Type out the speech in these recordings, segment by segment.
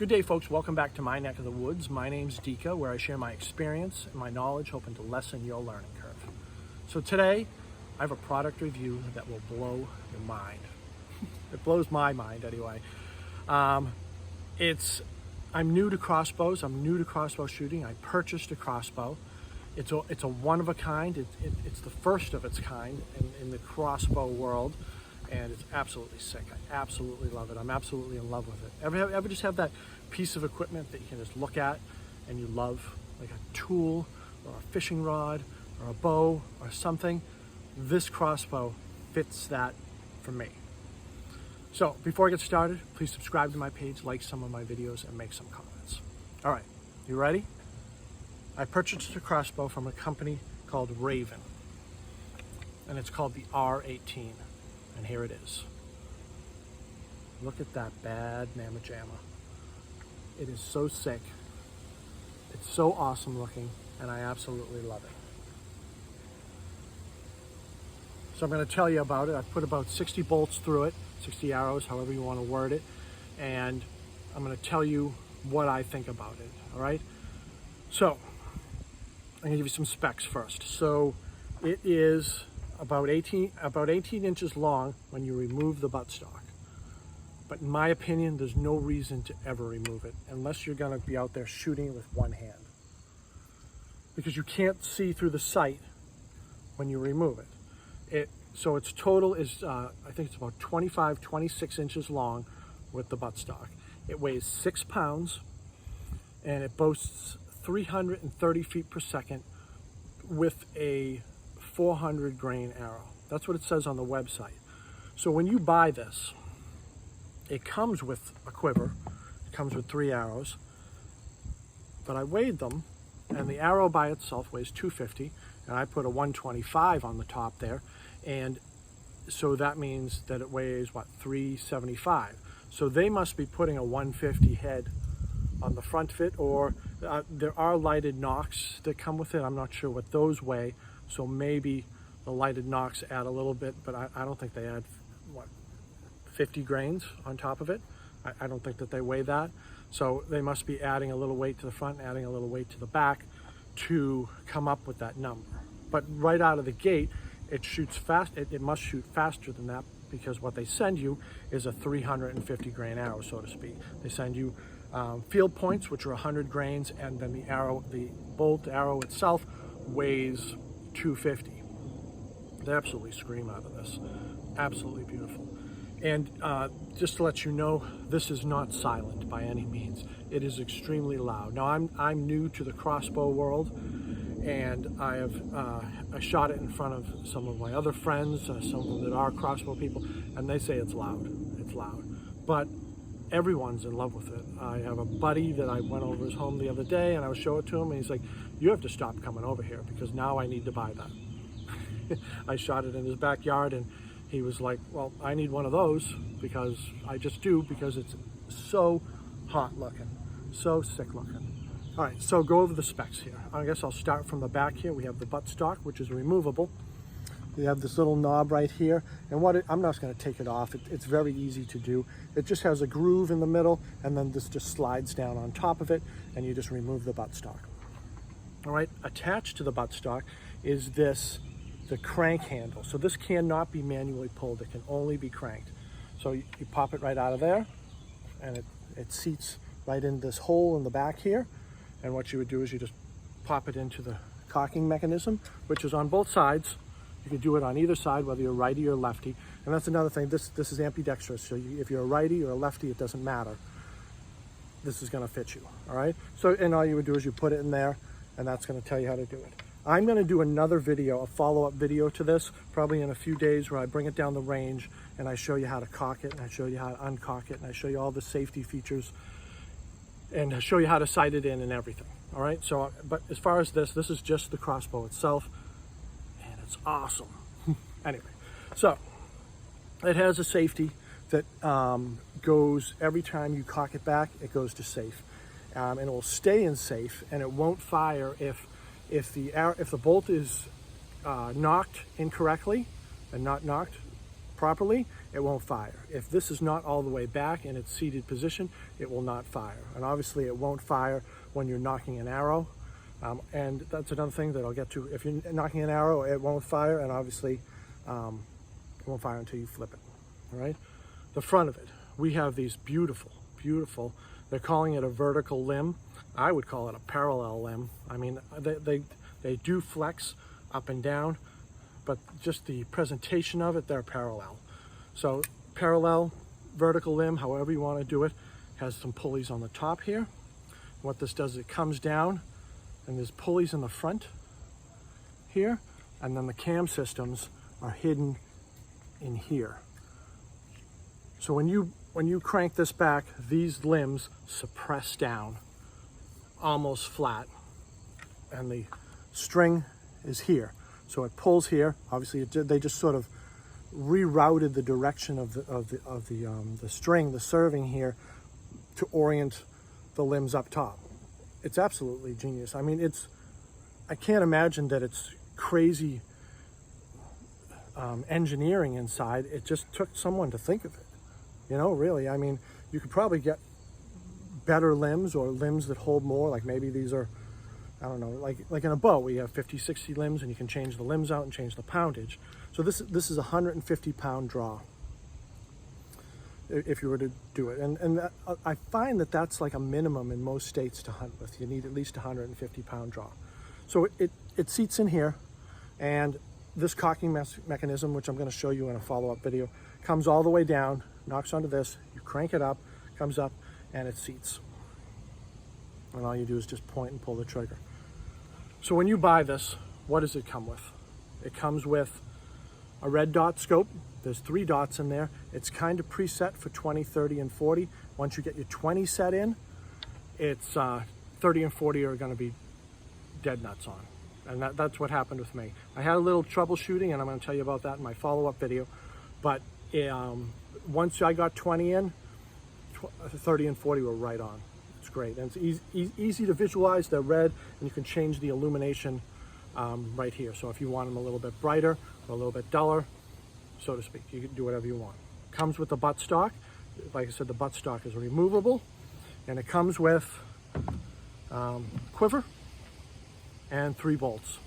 Good day, folks. Welcome back to my neck of the woods. My name's Dika, where I share my experience and my knowledge, hoping to lessen your learning curve. So today, I have a product review that will blow your mind. It blows my mind anyway. I'm new to crossbows. I'm new to crossbow shooting. I purchased a crossbow. It's a one of a kind. It's the first of its kind in the crossbow world. And it's absolutely sick. I absolutely love it. I'm absolutely in love with it. Ever just have that piece of equipment that you can just look at and you love, like a tool or a fishing rod or a bow or something? This crossbow fits that for me. So before I get started, please subscribe to my page, like some of my videos, and make some comments. All right, you ready? I purchased a crossbow from a company called Ravin, and it's called the R18. And here it is. Look at that bad mamma jamma. It is so sick. It's so awesome looking, and I absolutely love it. So I'm going to tell you about it. I've put about 60 bolts through it, 60 arrows, however you want to word it, and I'm going to tell you what I think about it, all right? So I'm going to give you some specs first. So it is about 18 inches long when you remove the buttstock. But in my opinion, there's no reason to ever remove it unless you're going to be out there shooting with one hand, because you can't see through the sight when you remove it. So its total is, I think it's about 26 inches long with the buttstock. It weighs 6 pounds and it boasts 330 feet per second with a 400 grain arrow. That's what it says on the website. So when you buy this, it comes with a quiver. It comes with 3 arrows. But I weighed them, and the arrow by itself weighs 250, and I put a 125 on the top there, and so that means that it weighs, what, 375. So they must be putting a 150 head on the front of it, or there are lighted nocks that come with it. I'm not sure what those weigh. So maybe the lighted nocks add a little bit, but I don't think they add, what, 50 grains on top of it. I don't think that they weigh that. So they must be adding a little weight to the front, adding a little weight to the back to come up with that number. But right out of the gate, it shoots fast. It must shoot faster than that, because what they send you is a 350 grain arrow, so to speak. They send you field points, which are 100 grains, and then the bolt arrow itself weighs 250. They absolutely scream out of this. Absolutely beautiful. And just to let you know, this is not silent by any means. It is extremely loud. Now I'm new to the crossbow world, and I shot it in front of some of my other friends, some of them that are crossbow people, and they say it's loud. It's loud. But everyone's in love with it. I have a buddy that I went over his home the other day, and I was showing it to him, and he's like, "You have to stop coming over here, because now I need to buy that." I shot it in his backyard, and he was like, "Well, I need one of those, because I just do, because it's so hot looking, so sick looking." All right, so go over the specs here. I guess I'll start from the back here. We have the buttstock, which is removable. You have this little knob right here, and I'm not going to take it off. It's very easy to do. It just has a groove in the middle, and then this just slides down on top of it, and you just remove the buttstock. All right, attached to the buttstock is the crank handle. So this cannot be manually pulled. It can only be cranked. So you pop it right out of there, and it seats right in this hole in the back here. And what you would do is you just pop it into the cocking mechanism, which is on both sides. You can do it on either side, whether you're righty or lefty. And that's another thing. This is ambidextrous. So if you're a righty or a lefty, it doesn't matter. This is going to fit you. All right. So, and all you would do is you put it in there, and that's going to tell you how to do it. I'm going to do another video, a follow-up video to this, probably in a few days, where I bring it down the range and I show you how to cock it, and I show you how to uncock it, and I show you all the safety features, and I show you how to sight it in and everything. All right. So, but as far as this is just the crossbow itself. It's awesome. Anyway, so it has a safety that goes every time you cock it back. It goes to safe, and it will stay in safe, and it won't fire if the bolt is knocked incorrectly and not knocked properly. it won't fire. If this is not all the way back in its seated position, it will not fire. And obviously it won't fire when you're knocking an arrow. And that's another thing that I'll get to. If you're knocking an arrow, it won't fire, and obviously it won't fire until you flip it, all right? The front of it, we have these beautiful, beautiful, they're calling it a vertical limb. I would call it a parallel limb. I mean, they do flex up and down, but just the presentation of it, they're parallel. So parallel, vertical limb, however you want to do it, has some pulleys on the top here. What this does is it comes down, and there's pulleys in the front here, and then the cam systems are hidden in here. So when you crank this back, these limbs suppress down almost flat, and the string is here. So it pulls here. Obviously, they just sort of rerouted the direction of the string, the serving here, to orient the limbs up top. It's absolutely genius. I mean, I can't imagine that it's crazy engineering inside. It just took someone to think of it. You know, really, I mean, you could probably get better limbs or limbs that hold more, like maybe these are, I don't know, like in a bow, we have 50, 60 limbs, and you can change the limbs out and change the poundage. So this is a 150-pound draw, if you were to do it. And I find that that's like a minimum in most states to hunt with. You need at least a 150-pound draw. So it seats in here, and this cocking mechanism, which I'm going to show you in a follow-up video, comes all the way down, knocks onto this, you crank it up, comes up, and it seats. And all you do is just point and pull the trigger. So when you buy this, what does it come with? It comes with a red dot scope. There's 3 dots in there. It's kind of preset for 20, 30, and 40. Once you get your 20 set in, it's 30 and 40 are going to be dead nuts on. And that's what happened with me. I had a little troubleshooting, and I'm going to tell you about that in my follow-up video. But once I got 20 in, 30 and 40 were right on. It's great. And it's easy to visualize. They're red, and you can change the illumination right here. So if you want them a little bit brighter or a little bit duller, so to speak, you can do whatever you want. Comes with the buttstock. Like I said, the buttstock is removable, and it comes with quiver and 3 bolts.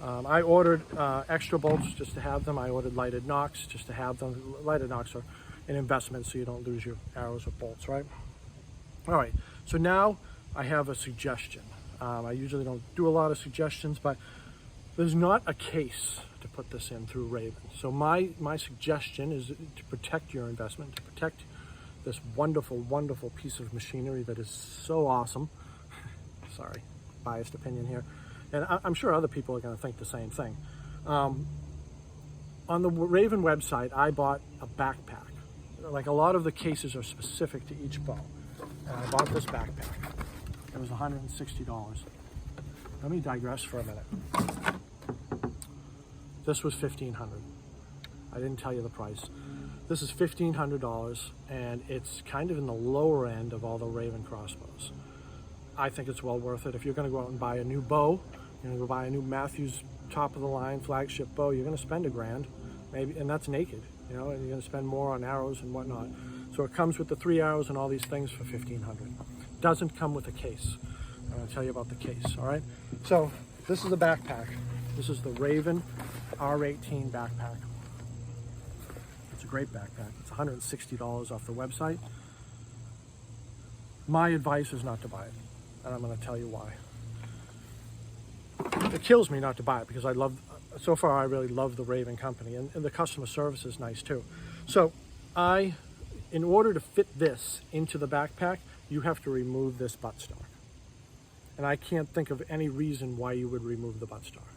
I ordered extra bolts just to have them. I ordered lighted nocks just to have them. Lighted nocks are an investment so you don't lose your arrows or bolts, right? All right, so now I have a suggestion. I usually don't do a lot of suggestions, but there's not a case to put this in through Ravin. So my suggestion is to protect your investment, to protect this wonderful, wonderful piece of machinery that is so awesome. Sorry, biased opinion here. And I'm sure other people are going to think the same thing. On the Ravin website, I bought a backpack. Like a lot of the cases are specific to each bow. And I bought this backpack. It was $160. Let me digress for a minute. This was $1,500. I didn't tell you the price. This is $1,500, and it's kind of in the lower end of all the Ravin crossbows. I think it's well worth it. If you're going to go out and buy a new bow, you're going to go buy a new Matthews top of the line flagship bow, you're going to spend $1,000, maybe, and that's naked, you know, and you're going to spend more on arrows and whatnot. So it comes with the 3 arrows and all these things for $1,500. Doesn't come with a case. I'm going to tell you about the case, all right? So this is the backpack. This is the Ravin R18 backpack. It's a great backpack. It's $160 off the website. My advice is not to buy it, and I'm going to tell you why. It kills me not to buy it because so far I really love the Ravin company, and the customer service is nice too. So in order to fit this into the backpack, you have to remove this buttstock. And I can't think of any reason why you would remove the buttstock.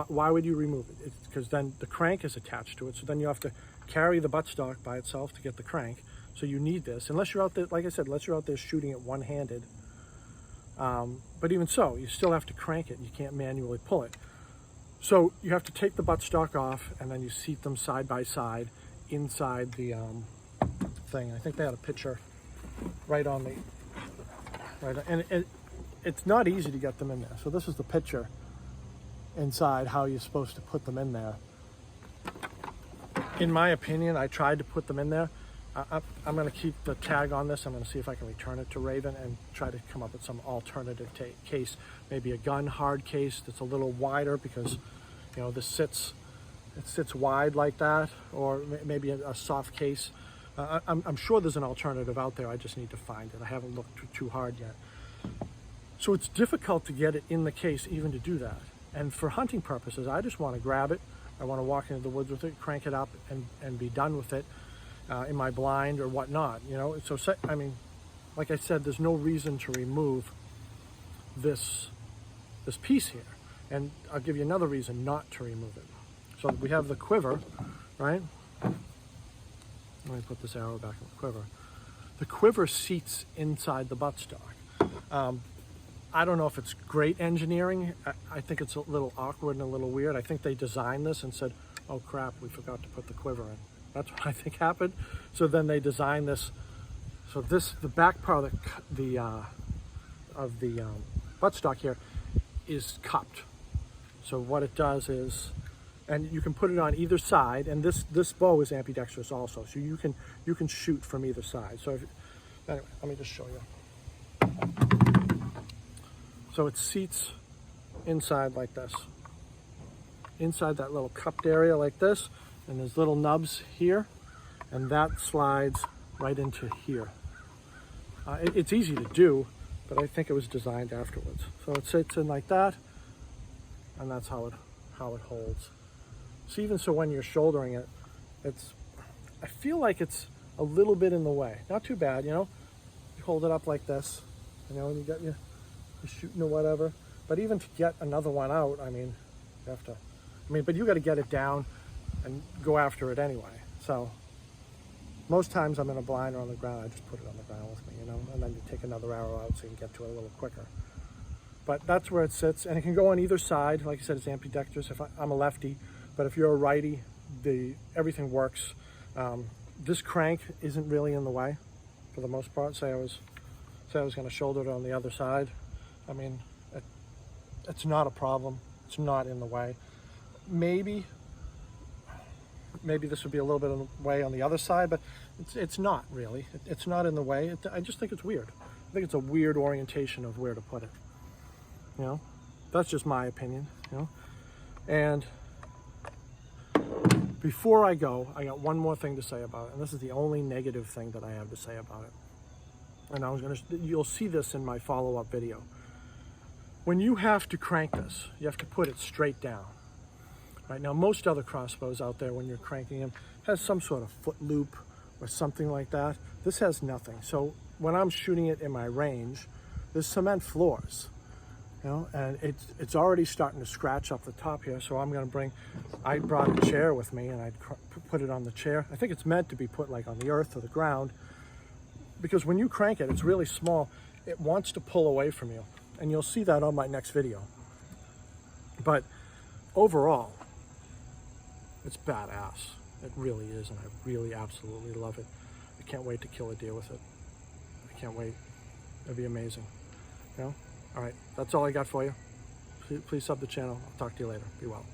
Why would you remove it? It's because then the crank is attached to it, so then you have to carry the buttstock by itself to get the crank. So you need this, unless you're out there, like I said, unless you're out there shooting it one-handed. But even so, you still have to crank it. You can't manually pull it. So you have to take the buttstock off, and then you seat them side by side inside the thing. I think they had a picture right on the, and it's not easy to get them in there. So this is the picture inside how you're supposed to put them in there. In my opinion, I tried to put them in there. I'm going to keep the tag on this. I'm going to see if I can return it to Ravin and try to come up with some alternative case, maybe a gun hard case that's a little wider, because you know this sits wide like that, or maybe a soft case. I'm sure there's an alternative out there. I just need to find it. I haven't looked too hard yet. So it's difficult to get it in the case even to do that. And for hunting purposes, I just want to grab it. I want to walk into the woods with it, crank it up, and be done with it in my blind or whatnot. You know, so I mean, like I said, there's no reason to remove this piece here. And I'll give you another reason not to remove it. So we have the quiver, right? Let me put this arrow back in the quiver. The quiver seats inside the buttstock. I don't know if it's great engineering. I think it's a little awkward and a little weird. I think they designed this and said, oh crap, we forgot to put the quiver in. That's what I think happened. So then they designed this. So the back part of the buttstock here is cupped. So what it does is, and you can put it on either side, and this bow is ambidextrous also, so you can shoot from either side. So anyway, let me just show you. So it seats inside like this, inside that little cupped area like this, and there's little nubs here, and that slides right into here. It's easy to do, but I think it was designed afterwards. So it sits in like that, and that's how it holds. So even so, when you're shouldering it, I feel like it's a little bit in the way. Not too bad, you know. You hold it up like this, you know, and you got you're shooting or whatever. But even to get another one out, I mean, you have to. I mean, but you got to get it down and go after it anyway. So most times I'm in a blind or on the ground, I just put it on the ground with me, you know, and then you take another arrow out so you can get to it a little quicker. But that's where it sits, and it can go on either side. Like I said, it's ambidextrous. If I'm a lefty, but if you're a righty, everything works. This crank isn't really in the way for the most part. Say I was going to shoulder it on the other side. I mean, it's not a problem. It's not in the way. Maybe this would be a little bit in the way on the other side, but it's not really. It's not in the way. I just think it's weird. I think it's a weird orientation of where to put it. You know, that's just my opinion, you know. And before I go, I got one more thing to say about it, and this is the only negative thing that I have to say about it. And you'll see this in my follow-up video. When you have to crank this, you have to put it straight down. Right now, most other crossbows out there, when you're cranking them, has some sort of foot loop or something like that. This has nothing. So when I'm shooting it in my range, there's cement floors. You know, and it's already starting to scratch up the top here, so I brought a chair with me, and I'd put it on the chair. I think it's meant to be put like on the earth or the ground, because when you crank it, it's really small. It wants to pull away from you, and you'll see that on my next video. But overall, it's badass. It really is, and I really absolutely love it. I can't wait to kill a deer with it. I can't wait. It'll be amazing. You know? All right, that's all I got for you. Please sub the channel. I'll talk to you later. Be well.